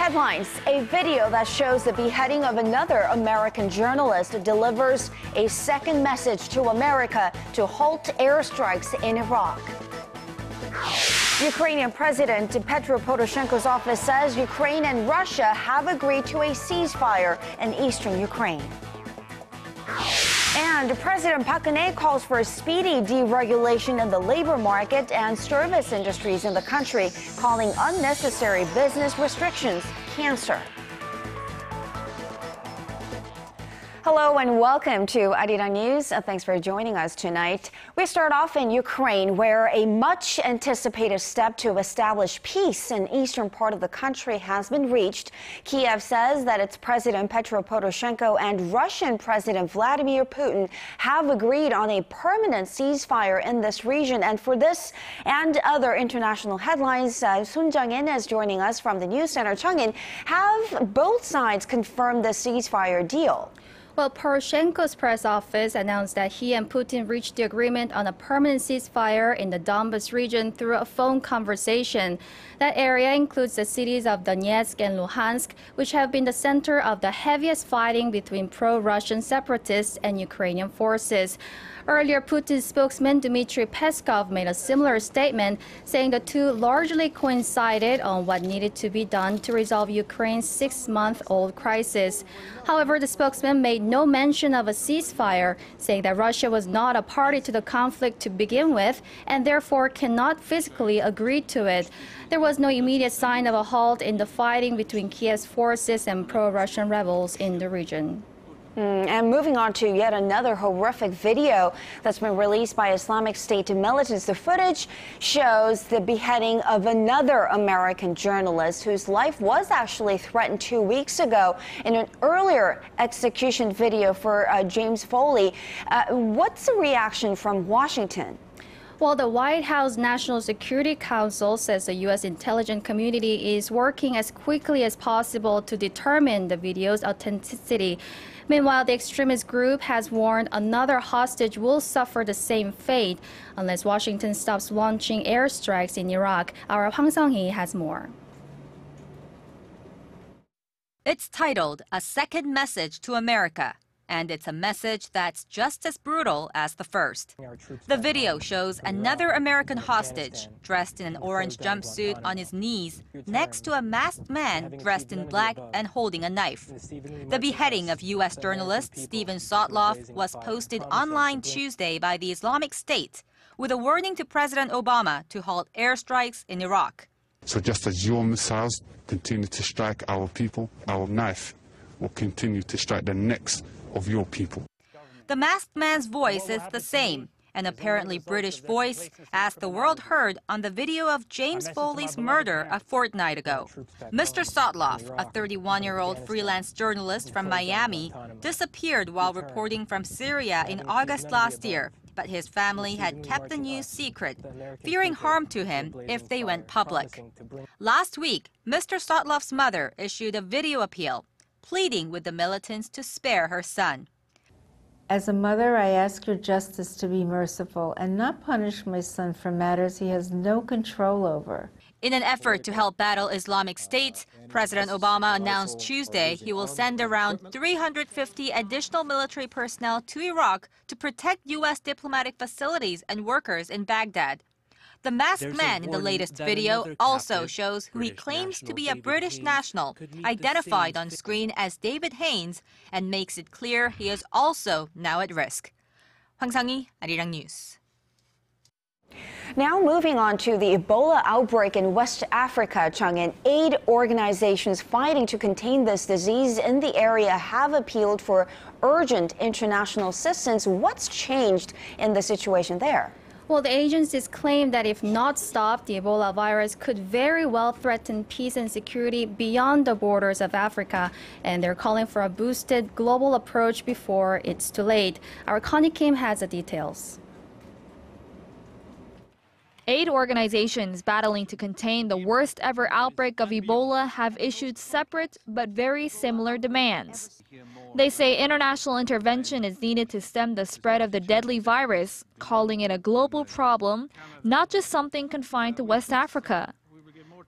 Headlines. A video that shows the beheading of another American journalist delivers a second message to America to halt airstrikes in Iraq. Ukrainian President Petro Poroshenko's office says Ukraine and Russia have agreed to a ceasefire in eastern Ukraine. And President Park Geun-hye calls for a speedy deregulation in the labor market and service industries in the country, calling unnecessary business restrictions cancer. Hello and welcome to ARIRANG News. Thanks for joining us tonight. We start off in Ukraine, where a much anticipated step to establish peace in eastern part of the country has been reached. Kiev says that its President Petro Poroshenko and Russian President Vladimir Putin have agreed on a permanent ceasefire in this region. And for this and other international headlines, Sun Jung-in is joining us from the News Center. Jung-in, have both sides confirmed the ceasefire deal? Well, Poroshenko's press office announced that he and Putin reached the agreement on a permanent ceasefire in the Donbass region through a phone conversation. That area includes the cities of Donetsk and Luhansk, which have been the center of the heaviest fighting between pro-Russian separatists and Ukrainian forces. Earlier, Putin's spokesman Dmitry Peskov made a similar statement, saying the two largely coincided on what needed to be done to resolve Ukraine's 6-month-old crisis. However, the spokesman made no mention of a ceasefire, saying that Russia was not a party to the conflict to begin with and therefore cannot physically agree to it. There was no immediate sign of a halt in the fighting between Kiev's forces and pro-Russian rebels in the region. And moving on to yet another horrific video that's been released by Islamic State militants. The footage shows the beheading of another American journalist whose life was actually threatened 2 weeks ago in an earlier execution video for James Foley. What's the reaction from Washington? Well, the White House National Security Council says the U.S. intelligence community is working as quickly as possible to determine the video's authenticity. Meanwhile, the extremist group has warned another hostage will suffer the same fate unless Washington stops launching airstrikes in Iraq. Our Hwang Sang-hee has more. It's titled A Second Message to America, and it's a message that's just as brutal as the first. The video shows another American hostage dressed in an orange jumpsuit on his knees next to a masked man dressed in black and holding a knife. The beheading of U.S. journalist Steven Sotloff was posted online Tuesday by the Islamic State with a warning to President Obama to halt airstrikes in Iraq. So just as your missiles continue to strike our people, our knife will continue to strike the necks of your people. The masked man's voice is the same, an apparently British voice, as the world heard on the video of James Foley's murder a fortnight ago. Mr. Sotloff, a 31-year-old freelance journalist from Miami, disappeared while reporting from Syria in August last year, but his family had kept the news secret, fearing harm to him if they went public. Last week, Mr. Sotloff's mother issued a video appeal, pleading with the militants to spare her son. As a mother, I ask your justice to be merciful and not punish my son for matters he has no control over. In an effort to help battle Islamic State, President Obama announced Tuesday he will send around 350 additional military personnel to Iraq to protect U.S. diplomatic facilities and workers in Baghdad. The masked man in the latest video also shows who he claims to be a British national, identified on screen as David Haynes, and makes it clear he is also now at risk. Hwang Sang-hee, ARIRANG News. Now moving on to the Ebola outbreak in West Africa, Chung-in. Aid organizations fighting to contain this disease in the area have appealed for urgent international assistance. What's changed in the situation there? Well, the agencies claim that if not stopped, the Ebola virus could very well threaten peace and security beyond the borders of Africa, and they're calling for a boosted global approach before it's too late. Our Connie Kim has the details. Aid organizations battling to contain the worst ever outbreak of Ebola have issued separate but very similar demands. They say international intervention is needed to stem the spread of the deadly virus, calling it a global problem, not just something confined to West Africa.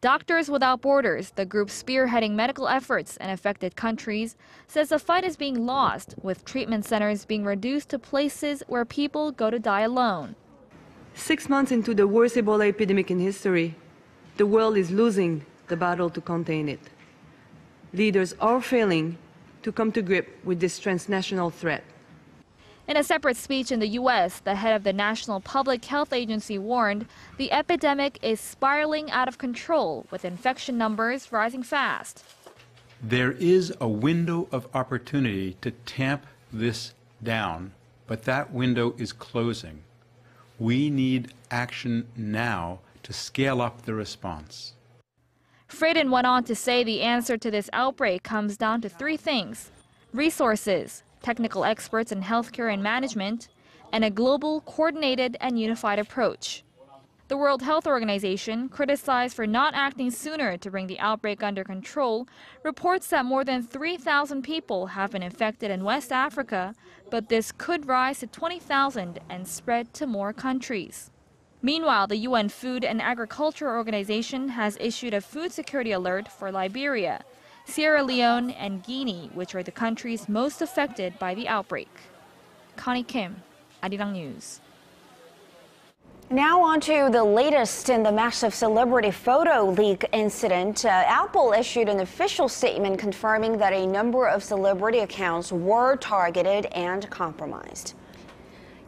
Doctors Without Borders, the group spearheading medical efforts in affected countries, says the fight is being lost, with treatment centers being reduced to places where people go to die alone. 6 months into the worst Ebola epidemic in history, the world is losing the battle to contain it. Leaders are failing to come to grip with this transnational threat. In a separate speech in the U.S., the head of the National Public Health Agency warned the epidemic is spiraling out of control, with infection numbers rising fast. There is a window of opportunity to tamp this down, but that window is closing. We need action now to scale up the response. Frieden went on to say the answer to this outbreak comes down to three things: resources, technical experts in healthcare and management, and a global, coordinated, and unified approach. The World Health Organization, criticized for not acting sooner to bring the outbreak under control, reports that more than 3,000 people have been infected in West Africa, but this could rise to 20,000 and spread to more countries. Meanwhile, the UN Food and Agriculture Organization has issued a food security alert for Liberia, Sierra Leone, and Guinea, which are the countries most affected by the outbreak. Connie Kim, ARIRANG News. Now on to the latest in the massive celebrity photo leak incident. Apple issued an official statement confirming that a number of celebrity accounts were targeted and compromised.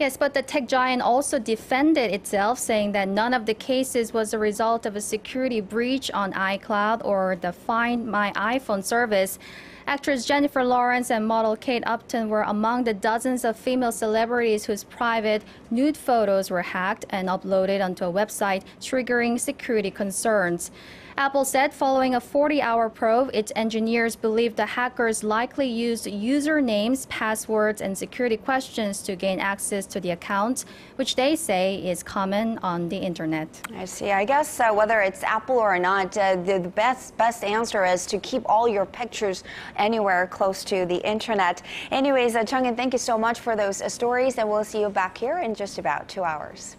Yes, but the tech giant also defended itself, saying that none of the cases was a result of a security breach on iCloud or the Find My iPhone service. Actress Jennifer Lawrence and model Kate Upton were among the dozens of female celebrities whose private nude photos were hacked and uploaded onto a website, triggering security concerns. Apple said following a 40-hour probe, its engineers believe the hackers likely used usernames, passwords, and security questions to gain access to the accounts, which they say is common on the internet. I see. I guess whether it's Apple or not, the best answer is to keep all your pictures anywhere close to the internet. Anyways, Chung-in, thank you so much for those stories, and we'll see you back here in just about 2 hours.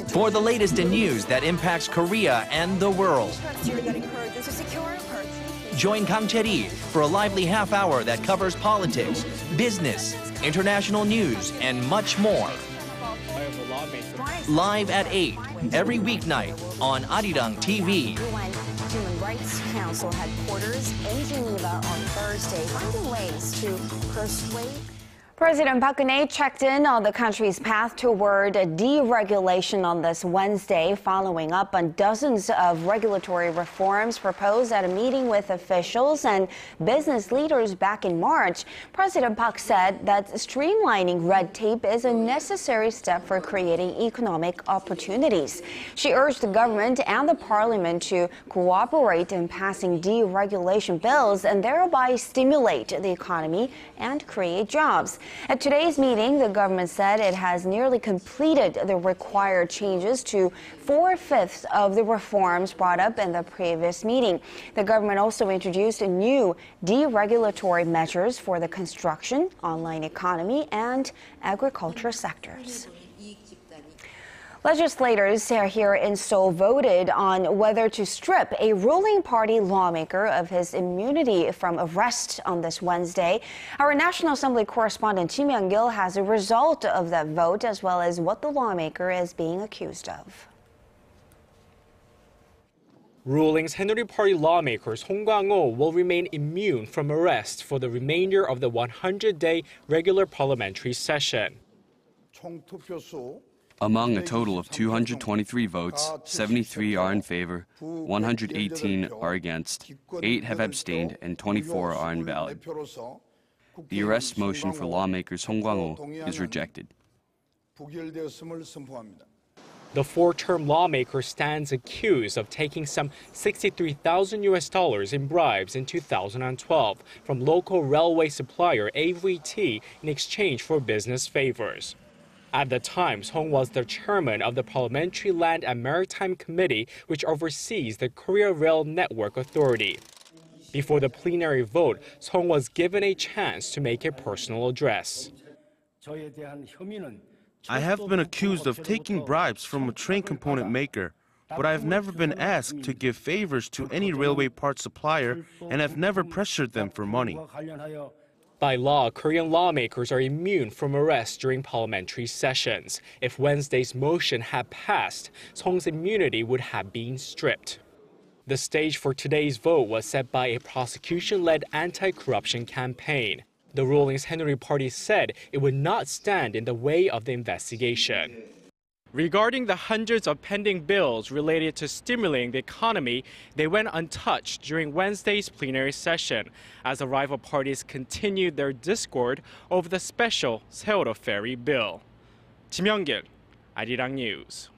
For the latest in news that impacts Korea and the world, join Kang Chae-ri for a lively half hour that covers politics, business, international news, and much more. Live at 8 every weeknight on ARIRANG TV. Human Rights Council headquarters in Geneva on Thursday, finding ways to persuade. President Park Geun-hye checked in on the country's path toward deregulation on this Wednesday, following up on dozens of regulatory reforms proposed at a meeting with officials and business leaders back in March. President Park said that streamlining red tape is a necessary step for creating economic opportunities. She urged the government and the parliament to cooperate in passing deregulation bills and thereby stimulate the economy and create jobs. At today's meeting, the government said it has nearly completed the required changes to 4/5 of the reforms brought up in the previous meeting. The government also introduced new deregulatory measures for the construction, online economy, and agriculture sectors. Legislators here in Seoul voted on whether to strip a ruling party lawmaker of his immunity from arrest on this Wednesday. Our National Assembly correspondent Kim Young-gil has a result of that vote as well as what the lawmaker is being accused of. Ruling Saenuri Party lawmakers Hong Kwang-ho will remain immune from arrest for the remainder of the 100-day regular parliamentary session. Among a total of 223 votes, 73 are in favor, 118 are against, 8 have abstained, and 24 are invalid. The arrest motion for lawmakers Hong Kwang-ho is rejected. The four-term lawmaker stands accused of taking some $63,000 in bribes in 2012 from local railway supplier AVT in exchange for business favors. At the time, Song was the chairman of the Parliamentary Land and Maritime Committee, which oversees the Korea Rail Network Authority. Before the plenary vote, Song was given a chance to make a personal address. I have been accused of taking bribes from a train component maker, but I have never been asked to give favors to any railway part supplier and have never pressured them for money. By law, Korean lawmakers are immune from arrest during parliamentary sessions. If Wednesday's motion had passed, Song's immunity would have been stripped. The stage for today's vote was set by a prosecution-led anti-corruption campaign. The ruling's Henry party said it would not stand in the way of the investigation. Regarding the hundreds of pending bills related to stimulating the economy, they went untouched during Wednesday's plenary session as the rival parties continued their discord over the special Seoul ferry bill. Kim Young-gil, ARIRANG News.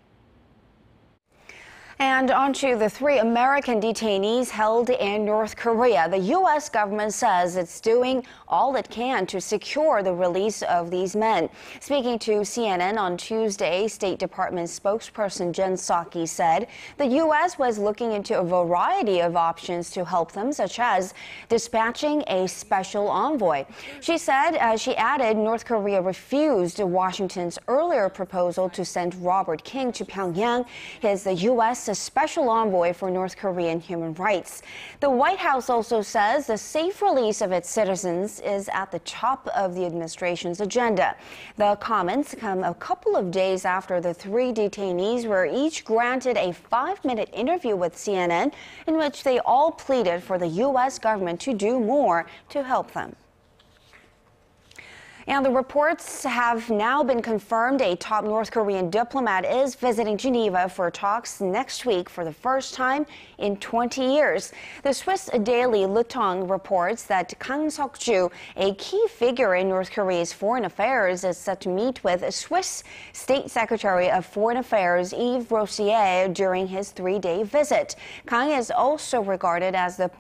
And on to the 3 American detainees held in North Korea. The U.S. government says it's doing all it can to secure the release of these men. Speaking to CNN on Tuesday, State Department spokesperson Jen Psaki said the U.S. was looking into a variety of options to help them, such as dispatching a special envoy. She added North Korea refused Washington's earlier proposal to send Robert King to Pyongyang, his U.S. special envoy for North Korean human rights. The White House also says the safe release of its citizens is at the top of the administration's agenda. The comments come a couple of days after the 3 detainees were each granted a 5-minute interview with CNN in which they all pleaded for the U.S. government to do more to help them. And the reports have now been confirmed. A top North Korean diplomat is visiting Geneva for talks next week for the first time in 20 years. The Swiss daily Le Temps reports that Kang Seok-ju, a key figure in North Korea's foreign affairs, is set to meet with Swiss State Secretary of Foreign Affairs Yves Rossier during his 3-day visit. Kang is also regarded as the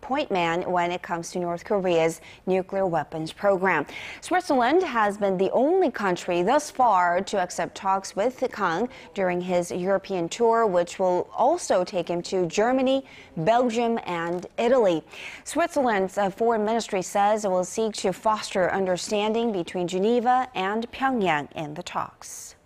point man when it comes to North Korea's nuclear weapons program. Switzerland has been the only country thus far to accept talks with Kang during his European tour, which will also take him to Germany, Belgium, and Italy. Switzerland's foreign ministry says it will seek to foster understanding between Geneva and Pyongyang in the talks.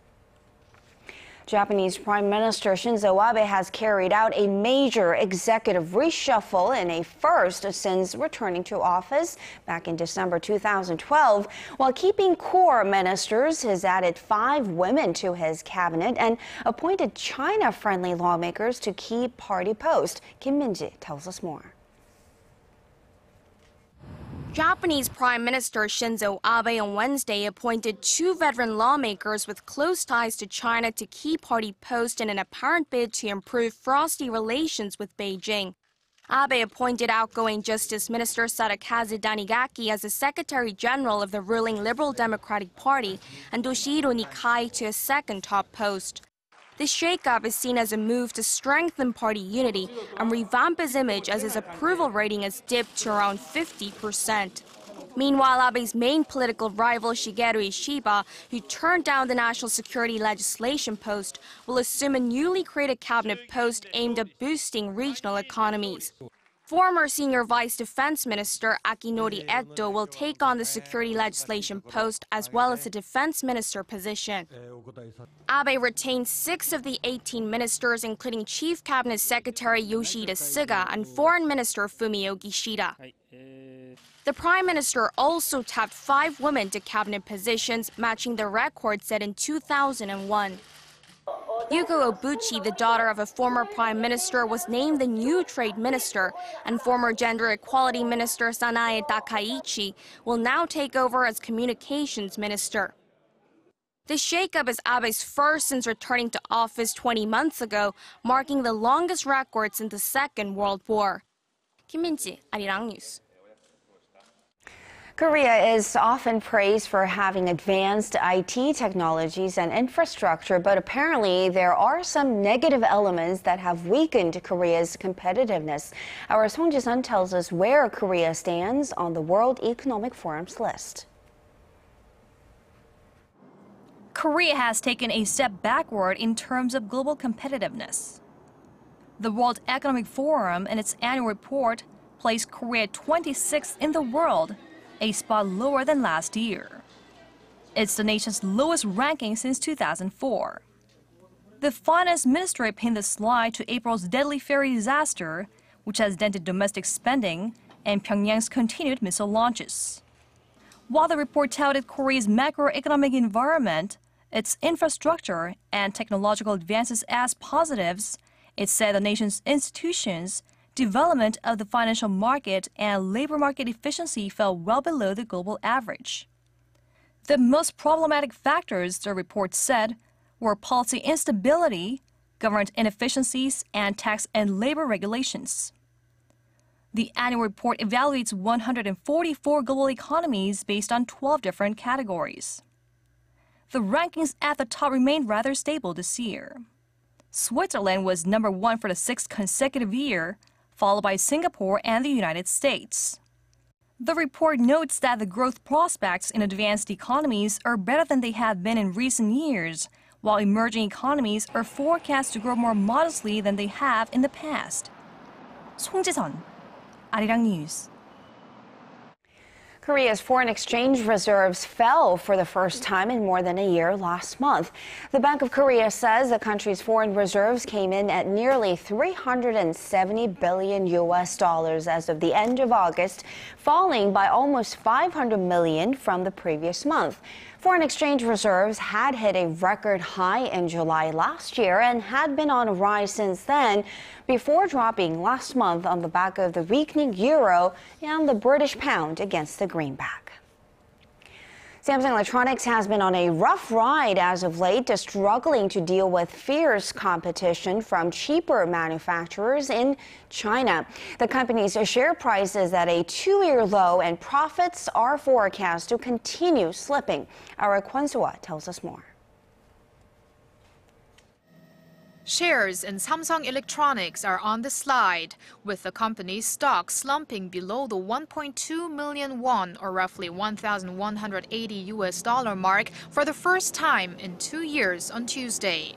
Japanese Prime Minister Shinzo Abe has carried out a major executive reshuffle in a first since returning to office back in December 2012. While keeping core ministers, he's added 5 women to his cabinet and appointed China-friendly lawmakers to key party posts. Kim Min-ji tells us more. Japanese Prime Minister Shinzo Abe on Wednesday appointed 2 veteran lawmakers with close ties to China to key party posts in an apparent bid to improve frosty relations with Beijing. Abe appointed outgoing Justice Minister Sadakazu Danigaki as the Secretary General of the ruling Liberal Democratic Party and Toshihiro Nikai to a 2nd top post. This shakeup is seen as a move to strengthen party unity and revamp his image as his approval rating has dipped to around 50%. Meanwhile, Abe's main political rival Shigeru Ishiba, who turned down the national security legislation post, will assume a newly created cabinet post aimed at boosting regional economies. Former senior vice defense minister Akinori Eto will take on the security legislation post as well as the defense minister position. Abe retained 6 of the 18 ministers, including Chief Cabinet Secretary Yoshihide Suga and Foreign Minister Fumio Kishida. The Prime Minister also tapped 5 women to cabinet positions, matching the record set in 2001. Yuko Obuchi, the daughter of a former prime minister, was named the new trade minister, and former gender equality minister Sanae Takaichi will now take over as communications minister. This shakeup is Abe's first since returning to office 20 months ago, marking the longest record since the Second World War. Kim Min-ji, ARIRANG News. Korea is often praised for having advanced IT technologies and infrastructure, but apparently there are some negative elements that have weakened Korea's competitiveness. Our Song Ji-sun tells us where Korea stands on the World Economic Forum's list. Korea has taken a step backward in terms of global competitiveness. The World Economic Forum, in its annual report, placed Korea 26th in the world, a spot lower than last year. It's the nation's lowest ranking since 2004. The finance ministry pinned the slide to April's deadly ferry disaster, which has dented domestic spending, and Pyongyang's continued missile launches. While the report touted Korea's macroeconomic environment, its infrastructure, and technological advances as positives, it said the nation's institutions, development of the financial market, and labor market efficiency fell well below the global average. The most problematic factors, the report said, were policy instability, government inefficiencies, and tax and labor regulations. The annual report evaluates 144 global economies based on 12 different categories. The rankings at the top remained rather stable this year. Switzerland was number 1 for the 6th consecutive year, followed by Singapore and the United States. The report notes that the growth prospects in advanced economies are better than they have been in recent years, while emerging economies are forecast to grow more modestly than they have in the past. 송지선, 아리랑 뉴스. Korea's foreign exchange reserves fell for the first time in more than a year last month. The Bank of Korea says the country's foreign reserves came in at nearly $370 billion as of the end of August, falling by almost $500 million from the previous month. Foreign exchange reserves had hit a record high in July last year and had been on a rise since then, before dropping last month on the back of the weakening euro and the British pound against the greenback. Samsung Electronics has been on a rough ride as of late, struggling to deal with fierce competition from cheaper manufacturers in China. The company's share price is at a 2-year low, and profits are forecast to continue slipping. Our Kwon-soo tells us more. Shares in Samsung Electronics are on the slide, with the company's stock slumping below the 1.2 million won, or roughly $1,180 mark, for the first time in 2 years on Tuesday.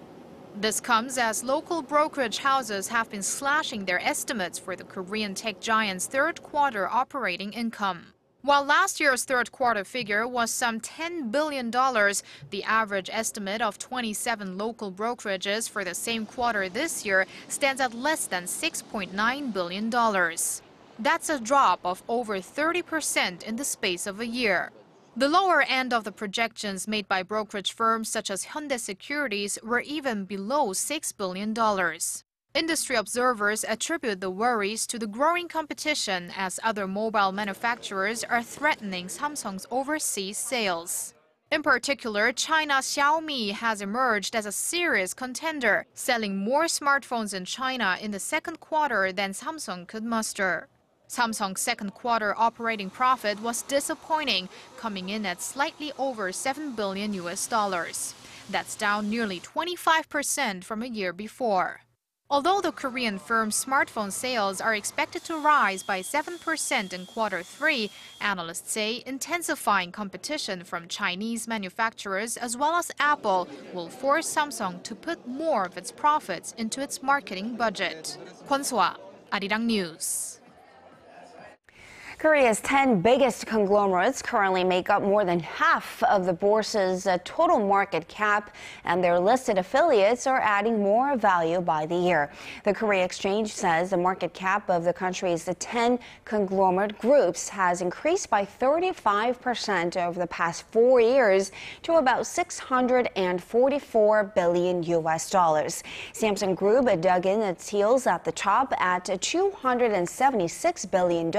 This comes as local brokerage houses have been slashing their estimates for the Korean tech giant's third quarter operating income. While last year's third quarter figure was some $10 billion, the average estimate of 27 local brokerages for the same quarter this year stands at less than $6.9 billion. That's a drop of over 30% in the space of a year. The lower end of the projections made by brokerage firms such as Hyundai Securities were even below $6 billion. Industry observers attribute the worries to the growing competition as other mobile manufacturers are threatening Samsung's overseas sales. In particular, China's Xiaomi has emerged as a serious contender, selling more smartphones in China in the second quarter than Samsung could muster. Samsung's second quarter operating profit was disappointing, coming in at slightly over $7 billion. That's down nearly 25% from a year before. Although the Korean firm's smartphone sales are expected to rise by 7% in quarter 3, analysts say intensifying competition from Chinese manufacturers as well as Apple will force Samsung to put more of its profits into its marketing budget. Kwon-soo, ARIRANG News. Korea's 10 biggest conglomerates currently make up more than half of the bourse's total market cap, and their listed affiliates are adding more value by the year. The Korea Exchange says the market cap of the country's 10 conglomerate groups has increased by 35% over the past 4 years to about $644 billion. Samsung Group dug in its heels at the top at $276 billion.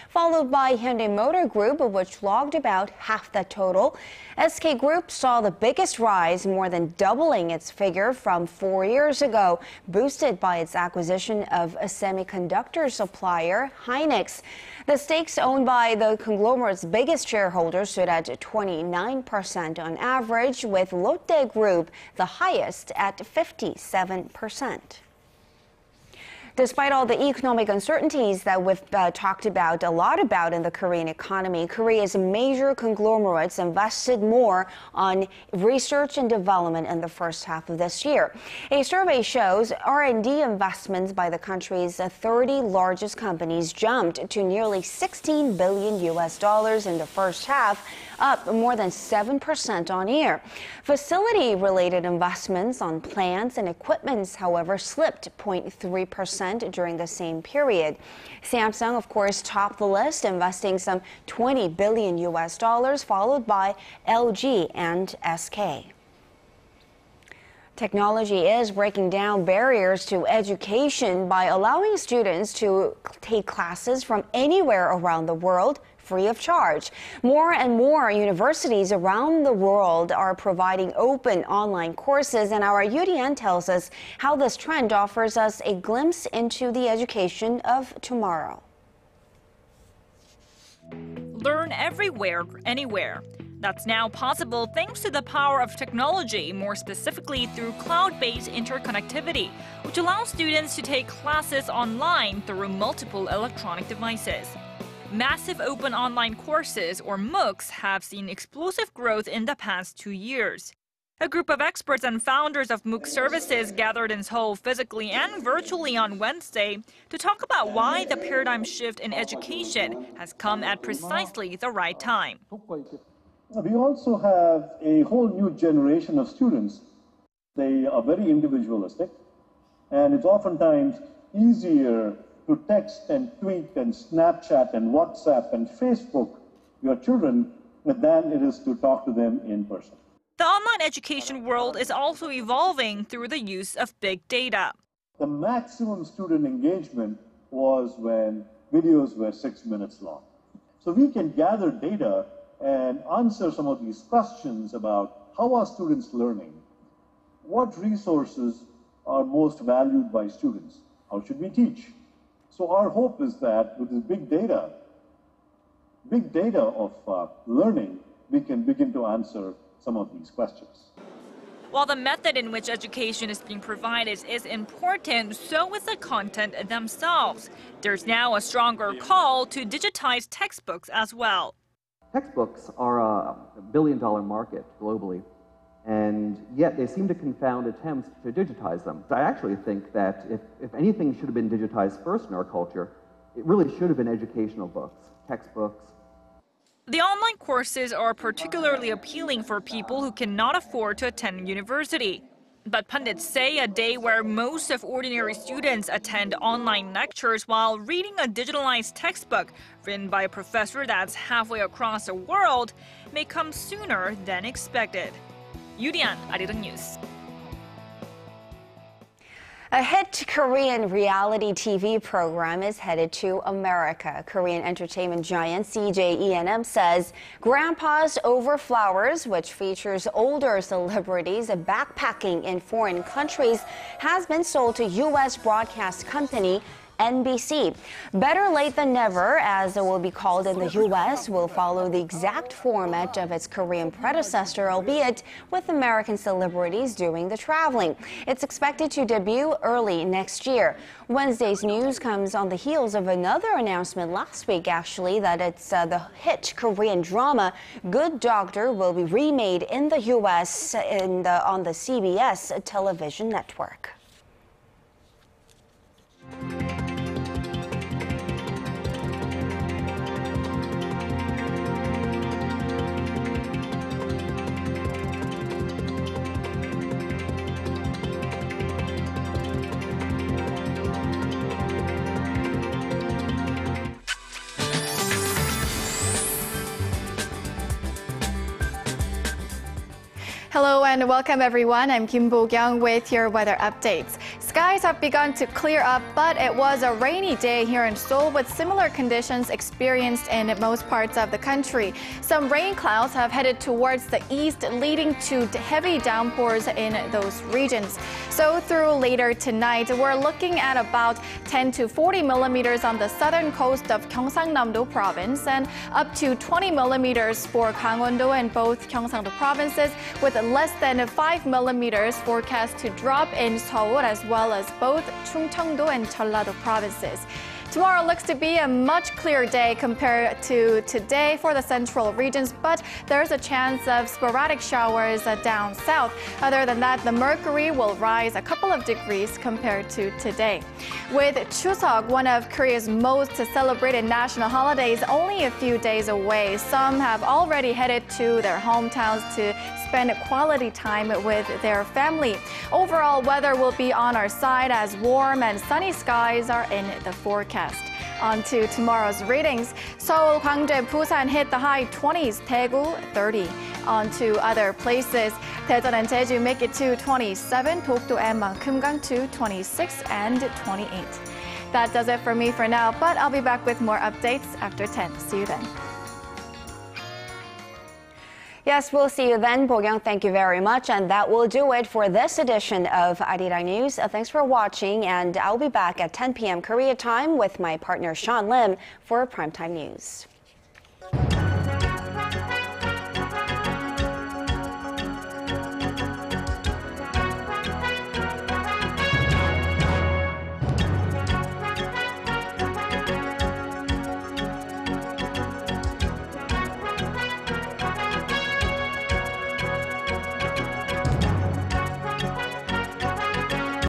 Followed by Hyundai Motor Group, which logged about half that total. SK Group saw the biggest rise, more than doubling its figure from 4 years ago, boosted by its acquisition of a semiconductor supplier, Hynix. The stakes owned by the conglomerate's biggest shareholders stood at 29% on average, with Lotte Group the highest at 57%. Despite all the economic uncertainties that we've talked about a lot about in the Korean economy, Korea's major conglomerates invested more on research and development in the first half of this year. A survey shows R&D investments by the country's 30 largest companies jumped to nearly $16 billion in the first half, up more than 7% on year. Facility-related investments on plants and equipments, however, slipped 0.3% during the same period. Samsung, of course, topped the list, investing some $20 billion, followed by LG and SK. Technology is breaking down barriers to education by allowing students to take classes from anywhere around the world free of charge. More and more universities around the world are providing open online courses, and our UDN tells us how this trend offers us a glimpse into the education of tomorrow. Learn everywhere, anywhere. That's now possible thanks to the power of technology, more specifically through cloud-based interconnectivity, which allows students to take classes online through multiple electronic devices. Massive open online courses, or MOOCs, have seen explosive growth in the past 2 years. A group of experts and founders of MOOC services gathered in Seoul physically and virtually on Wednesday to talk about why the paradigm shift in education has come at precisely the right time. We also have a whole new generation of students. They are very individualistic, and it's oftentimes easier to text and tweet and Snapchat and WhatsApp and Facebook your children than it is to talk to them in person. The online education world is also evolving through the use of big data. The maximum student engagement was when videos were 6 minutes long. So we can gather data and answer some of these questions about how are students learning, what resources are most valued by students, how should we teach. So our hope is that with this big data of learning, we can begin to answer some of these questions. While the method in which education is being provided is important, so is the content themselves. There's now a stronger call to digitize textbooks as well. Textbooks are a billion-dollar market globally, and yet they seem to confound attempts to digitize them. I actually think that if anything should have been digitized first in our culture, it really should have been educational books, textbooks. The online courses are particularly appealing for people who cannot afford to attend university. But pundits say a day where most of ordinary students attend online lectures while reading a digitalized textbook written by a professor that's halfway across the world may come sooner than expected. UDN, ARIRANG News. A hit Korean reality TV program is headed to America. Korean entertainment giant CJ E&M says Grandpa's Over Flowers, which features older celebrities backpacking in foreign countries, has been sold to U.S. broadcast company NBC. Better Late Than Never, as it will be called in the U.S., will follow the exact format of its Korean predecessor, albeit with American celebrities doing the traveling. It's expected to debut early next year. Wednesday's news comes on the heels of another announcement last week, actually, that it's the hit Korean drama Good Doctor will be remade in the U.S. on the CBS television network. Hello and welcome everyone. I'm Kim Bo-kyung with your weather updates. Skies have begun to clear up, but it was a rainy day here in Seoul with similar conditions experienced in most parts of the country. Some rain clouds have headed towards the east, leading to heavy downpours in those regions. So through later tonight, we're looking at about 10 to 40 millimeters on the southern coast of Gyeongsang-namdo province and up to 20 millimeters for Gangwon-do and both Gyeongsang-do provinces, with less than 5 millimeters forecast to drop in Seoul as well as both Chungcheong-do and Jeollado provinces. Tomorrow looks to be a much clearer day compared to today for the central regions, but there's a chance of sporadic showers down south. Other than that, the mercury will rise a couple of degrees compared to today. With Chuseok, one of Korea's most celebrated national holidays, only a few days away, some have already headed to their hometowns to spend quality time with their family. Overall, weather will be on our side as warm and sunny skies are in the forecast. On to tomorrow's ratings. Seoul, Gwangju, Busan hit the high 20s, Daegu 30. On to other places. Daejeon and Jeju make it to 27, Dokdo and Mangkumgang to 26 and 28. That does it for me for now, but I'll be back with more updates after 10. See you then. Yes, we'll see you then. Bo-kyung, thank you very much. And that will do it for this edition of Arirang News. Thanks for watching, and I'll be back at 10 p.m. Korea time with my partner Sean Lim for Primetime News.